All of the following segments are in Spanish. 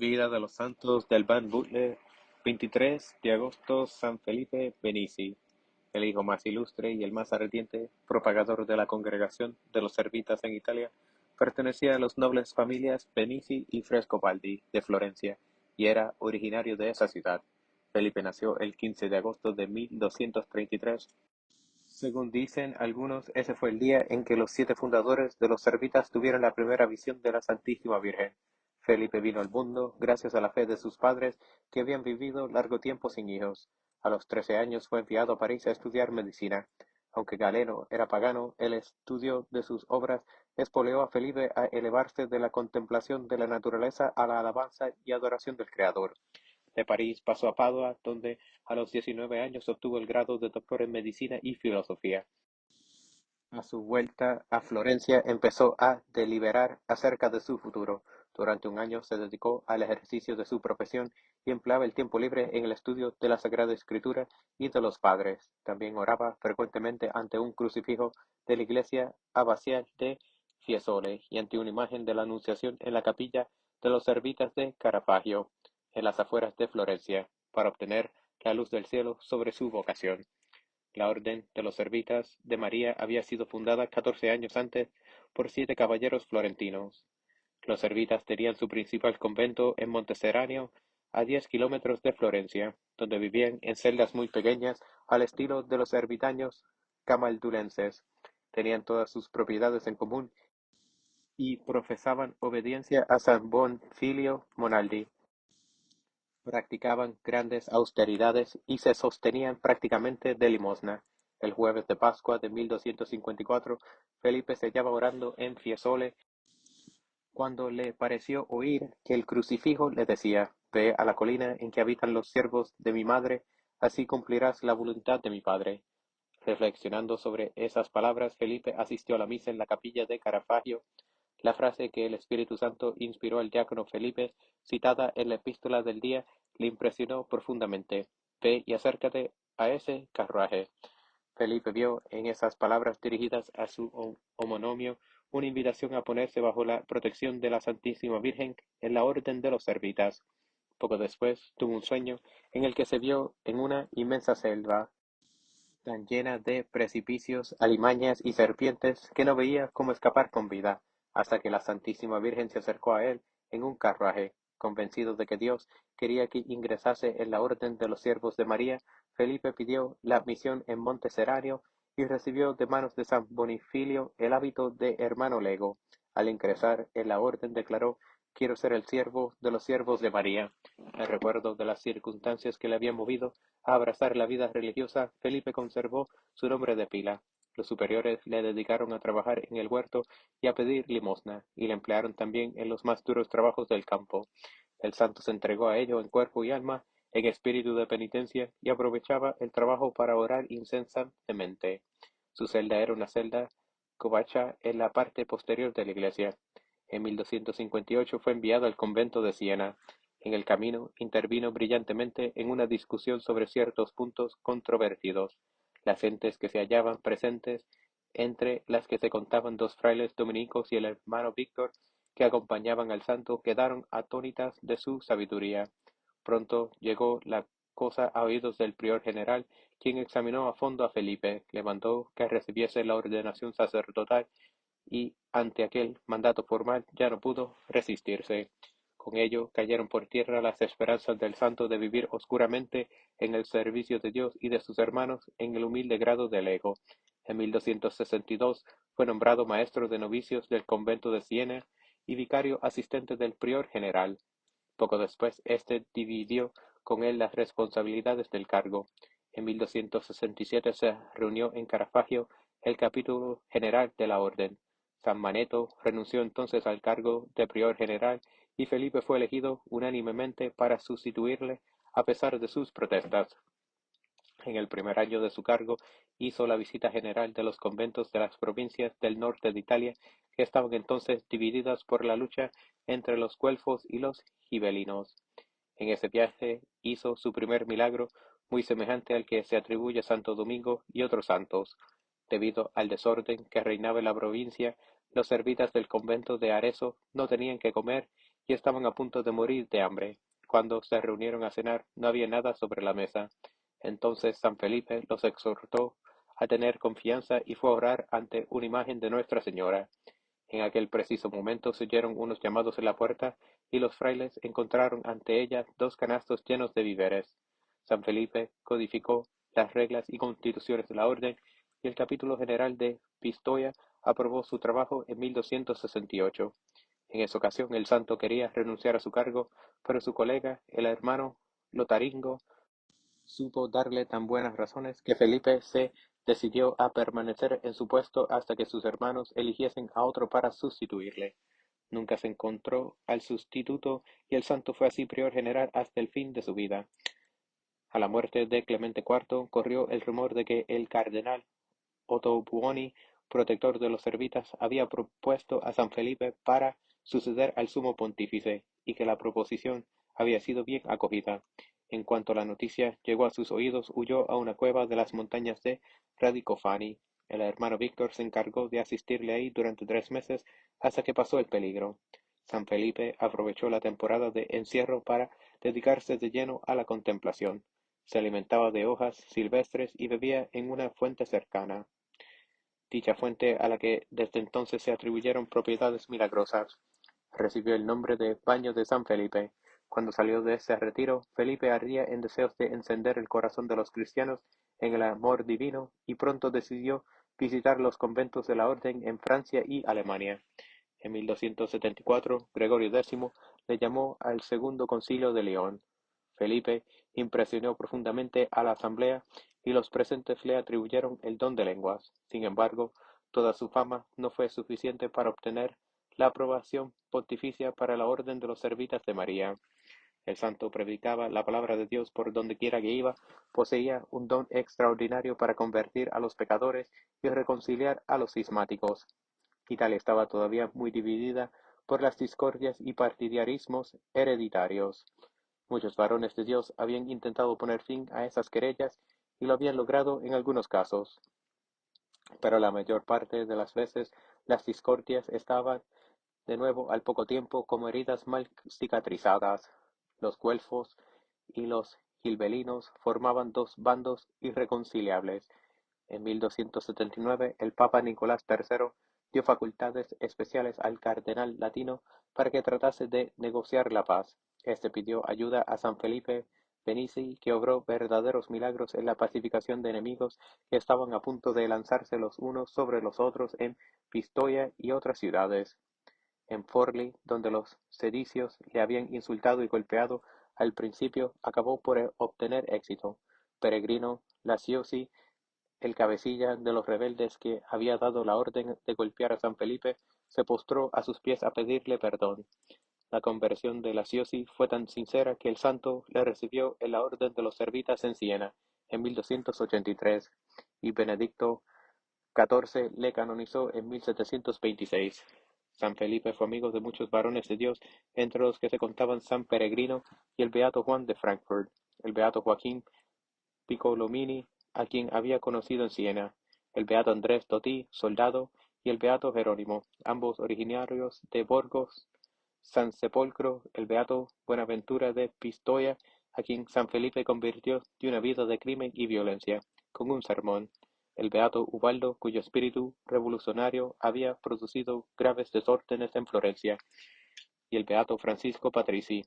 Vida de los santos del Ban Butler, 23 de agosto, San Felipe Benizi, el hijo más ilustre y el más ardiente propagador de la congregación de los servitas en Italia, pertenecía a las nobles familias Benizi y Frescobaldi de Florencia, y era originario de esa ciudad. Felipe nació el 15 de agosto de 1233. Según dicen algunos, ese fue el día en que los 7 fundadores de los Servitas tuvieron la primera visión de la Santísima Virgen. Felipe vino al mundo gracias a la fe de sus padres, que habían vivido largo tiempo sin hijos. A los 13 años fue enviado a París a estudiar medicina. Aunque Galeno era pagano, el estudio de sus obras espoleó a Felipe a elevarse de la contemplación de la naturaleza a la alabanza y adoración del Creador. De París pasó a Padua, donde a los 19 años obtuvo el grado de doctor en medicina y filosofía. A su vuelta a Florencia empezó a deliberar acerca de su futuro. Durante un año se dedicó al ejercicio de su profesión y empleaba el tiempo libre en el estudio de la Sagrada Escritura y de los padres. También oraba frecuentemente ante un crucifijo de la iglesia abacial de Fiesole y ante una imagen de la Anunciación en la capilla de los Servitas de Caravaggio, en las afueras de Florencia, para obtener la luz del cielo sobre su vocación. La Orden de los Servitas de María había sido fundada 14 años antes por 7 caballeros florentinos. Los Servitas tenían su principal convento en Monteseranio, a 10 kilómetros de Florencia, donde vivían en celdas muy pequeñas al estilo de los ermitaños camaldulenses. Tenían todas sus propiedades en común y profesaban obediencia a San Bonfilio Monaldi. Practicaban grandes austeridades y se sostenían prácticamente de limosna. El jueves de Pascua de 1254, Felipe se hallaba orando en Fiesole cuando le pareció oír que el crucifijo le decía: «Ve a la colina en que habitan los siervos de mi madre, así cumplirás la voluntad de mi Padre». Reflexionando sobre esas palabras, Felipe asistió a la misa en la capilla de Caravaggio. La frase que el Espíritu Santo inspiró al diácono Felipe, citada en la epístola del día, le impresionó profundamente: «Ve y acércate a ese carruaje». Felipe vio en esas palabras dirigidas a su homonimio una invitación a ponerse bajo la protección de la Santísima Virgen en la Orden de los Servitas. Poco después tuvo un sueño en el que se vio en una inmensa selva tan llena de precipicios, alimañas y serpientes que no veía cómo escapar con vida, hasta que la Santísima Virgen se acercó a él en un carruaje. Convencido de que Dios quería que ingresase en la orden de los siervos de María, Felipe pidió la admisión en Monte Serario y recibió de manos de San Bonifilio el hábito de hermano lego. Al ingresar en la orden declaró: «Quiero ser el siervo de los siervos de María». En recuerdo de las circunstancias que le habían movido a abrazar la vida religiosa, Felipe conservó su nombre de pila. Los superiores le dedicaron a trabajar en el huerto y a pedir limosna, y le emplearon también en los más duros trabajos del campo. El santo se entregó a ello en cuerpo y alma, en espíritu de penitencia, y aprovechaba el trabajo para orar incesantemente. Su celda era una celda covacha en la parte posterior de la iglesia. En 1258 fue enviado al convento de Siena. En el camino intervino brillantemente en una discusión sobre ciertos puntos controvertidos. Las gentes que se hallaban presentes, entre las que se contaban 2 frailes dominicos y el hermano Víctor, que acompañaban al santo, quedaron atónitas de su sabiduría. Pronto llegó la cosa a oídos del prior general, quien examinó a fondo a Felipe, le mandó que recibiese la ordenación sacerdotal y, ante aquel mandato formal, ya no pudo resistirse. Con ello cayeron por tierra las esperanzas del santo de vivir oscuramente en el servicio de Dios y de sus hermanos en el humilde grado de lego. En 1262 fue nombrado maestro de novicios del convento de Siena y vicario asistente del prior general. Poco después, este dividió con él las responsabilidades del cargo. En 1267 se reunió en Caravaggio el capítulo general de la orden. San Manetto renunció entonces al cargo de prior general y Felipe fue elegido unánimemente para sustituirle a pesar de sus protestas. En el primer año de su cargo hizo la visita general de los conventos de las provincias del norte de Italia, que estaban entonces divididas por la lucha entre los güelfos y los gibelinos. En ese viaje hizo su primer milagro, muy semejante al que se atribuye a Santo Domingo y otros santos. Debido al desorden que reinaba en la provincia, los servitas del convento de Arezzo no tenían que comer y estaban a punto de morir de hambre. Cuando se reunieron a cenar, no había nada sobre la mesa. Entonces San Felipe los exhortó a tener confianza y fue a orar ante una imagen de Nuestra Señora. En aquel preciso momento se oyeron unos llamados en la puerta y los frailes encontraron ante ella dos canastos llenos de víveres. San Felipe codificó las reglas y constituciones de la orden y el capítulo general de Pistoia aprobó su trabajo en 1268. En esa ocasión el santo quería renunciar a su cargo, pero su colega, el hermano Lotaringo, supo darle tan buenas razones que Felipe se decidió a permanecer en su puesto hasta que sus hermanos eligiesen a otro para sustituirle. Nunca se encontró al sustituto y el santo fue así prior general hasta el fin de su vida. A la muerte de Clemente IV corrió el rumor de que el cardenal Ottobuoni, protector de los servitas, había propuesto a San Felipe para suceder al sumo pontífice, y que la proposición había sido bien acogida. En cuanto la noticia llegó a sus oídos, huyó a una cueva de las montañas de Radicofani. El hermano Víctor se encargó de asistirle ahí durante 3 meses hasta que pasó el peligro. San Felipe aprovechó la temporada de encierro para dedicarse de lleno a la contemplación. Se alimentaba de hojas silvestres y bebía en una fuente cercana. Dicha fuente, a la que desde entonces se atribuyeron propiedades milagrosas, recibió el nombre de Baño de San Felipe. Cuando salió de ese retiro, Felipe ardía en deseos de encender el corazón de los cristianos en el amor divino y pronto decidió visitar los conventos de la orden en Francia y Alemania. En 1274, Gregorio X le llamó al Segundo Concilio de León. Felipe impresionó profundamente a la asamblea y los presentes le atribuyeron el don de lenguas. Sin embargo, toda su fama no fue suficiente para obtener la aprobación pontificia para la orden de los servitas de María. El santo predicaba la palabra de Dios por donde quiera que iba, poseía un don extraordinario para convertir a los pecadores y reconciliar a los cismáticos. Italia estaba todavía muy dividida por las discordias y partidarismos hereditarios. Muchos varones de Dios habían intentado poner fin a esas querellas y lo habían logrado en algunos casos, pero la mayor parte de las veces las discordias estaban de nuevo al poco tiempo como heridas mal cicatrizadas. Los güelfos y los gibelinos formaban dos bandos irreconciliables. En 1279 el Papa Nicolás III dio facultades especiales al cardenal latino para que tratase de negociar la paz. Este pidió ayuda a San Felipe Benizi, que obró verdaderos milagros en la pacificación de enemigos que estaban a punto de lanzarse los unos sobre los otros en Pistoia y otras ciudades. En Forli, donde los sedicios le habían insultado y golpeado al principio, acabó por obtener éxito. Peregrino Laciosi, el cabecilla de los rebeldes que había dado la orden de golpear a San Felipe, se postró a sus pies a pedirle perdón. La conversión de Laciosi fue tan sincera que el santo le recibió en la orden de los servitas en Siena en 1283 y Benedicto XIV le canonizó en 1726. San Felipe fue amigo de muchos varones de Dios, entre los que se contaban San Peregrino y el beato Juan de Frankfurt, el beato Joaquín Piccolomini, a quien había conocido en Siena, el beato Andrés Toti, soldado, y el beato Jerónimo, ambos originarios de Burgos, San Sepolcro, el beato Buenaventura de Pistoia, a quien San Felipe convirtió de una vida de crimen y violencia, con un sermón, el beato Ubaldo, cuyo espíritu revolucionario había producido graves desórdenes en Florencia, y el beato Francisco Patrici.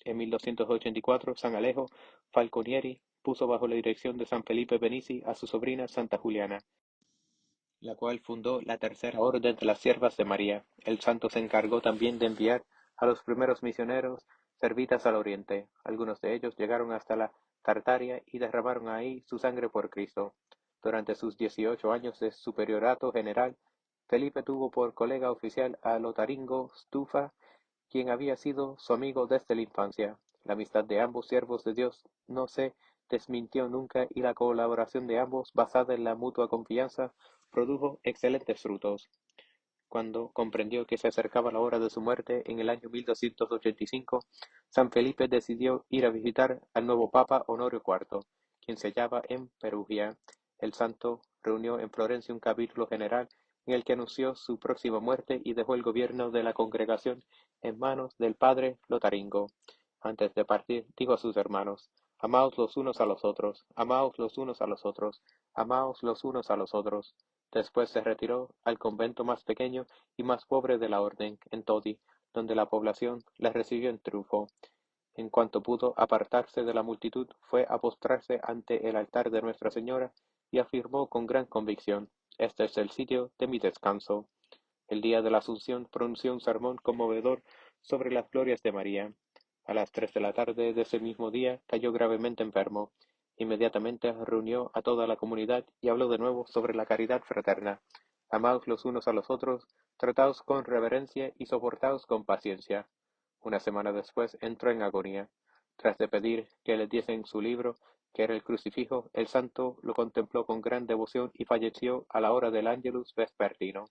En 1284, San Alejo Falconieri puso bajo la dirección de San Felipe Benizi a su sobrina Santa Juliana, la cual fundó la Tercera Orden de las Siervas de María. El santo se encargó también de enviar a los primeros misioneros servitas al oriente. Algunos de ellos llegaron hasta la Tartaria y derramaron ahí su sangre por Cristo. Durante sus 18 años de superiorato general, Felipe tuvo por colega oficial a Lotaringo Stufa, quien había sido su amigo desde la infancia. La amistad de ambos siervos de Dios no se desmintió nunca y la colaboración de ambos, basada en la mutua confianza, produjo excelentes frutos. Cuando comprendió que se acercaba la hora de su muerte en el año 1285, San Felipe decidió ir a visitar al nuevo Papa Honorio IV, quien se hallaba en Perugia. El santo reunió en Florencia un capítulo general en el que anunció su próxima muerte y dejó el gobierno de la congregación en manos del padre Lotaringo. Antes de partir, dijo a sus hermanos: Amaos los unos a los otros, amaos los unos a los otros, amaos los unos a los otros. Después se retiró al convento más pequeño y más pobre de la orden, en Todi, donde la población le recibió en triunfo. En cuanto pudo apartarse de la multitud, fue a postrarse ante el altar de Nuestra Señora y afirmó con gran convicción: Este es el sitio de mi descanso. El día de la Asunción pronunció un sermón conmovedor sobre las glorias de María. A las 3 de la tarde de ese mismo día cayó gravemente enfermo. Inmediatamente reunió a toda la comunidad y habló de nuevo sobre la caridad fraterna. Amaos los unos a los otros, trataos con reverencia y soportaos con paciencia. Una semana después entró en agonía. Tras de pedir que le diesen su libro, que era el crucifijo, el santo lo contempló con gran devoción y falleció a la hora del Ángelus vespertino.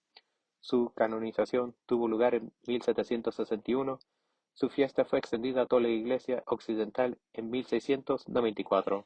Su canonización tuvo lugar en 1761. Su fiesta fue extendida a toda la Iglesia occidental en 1694.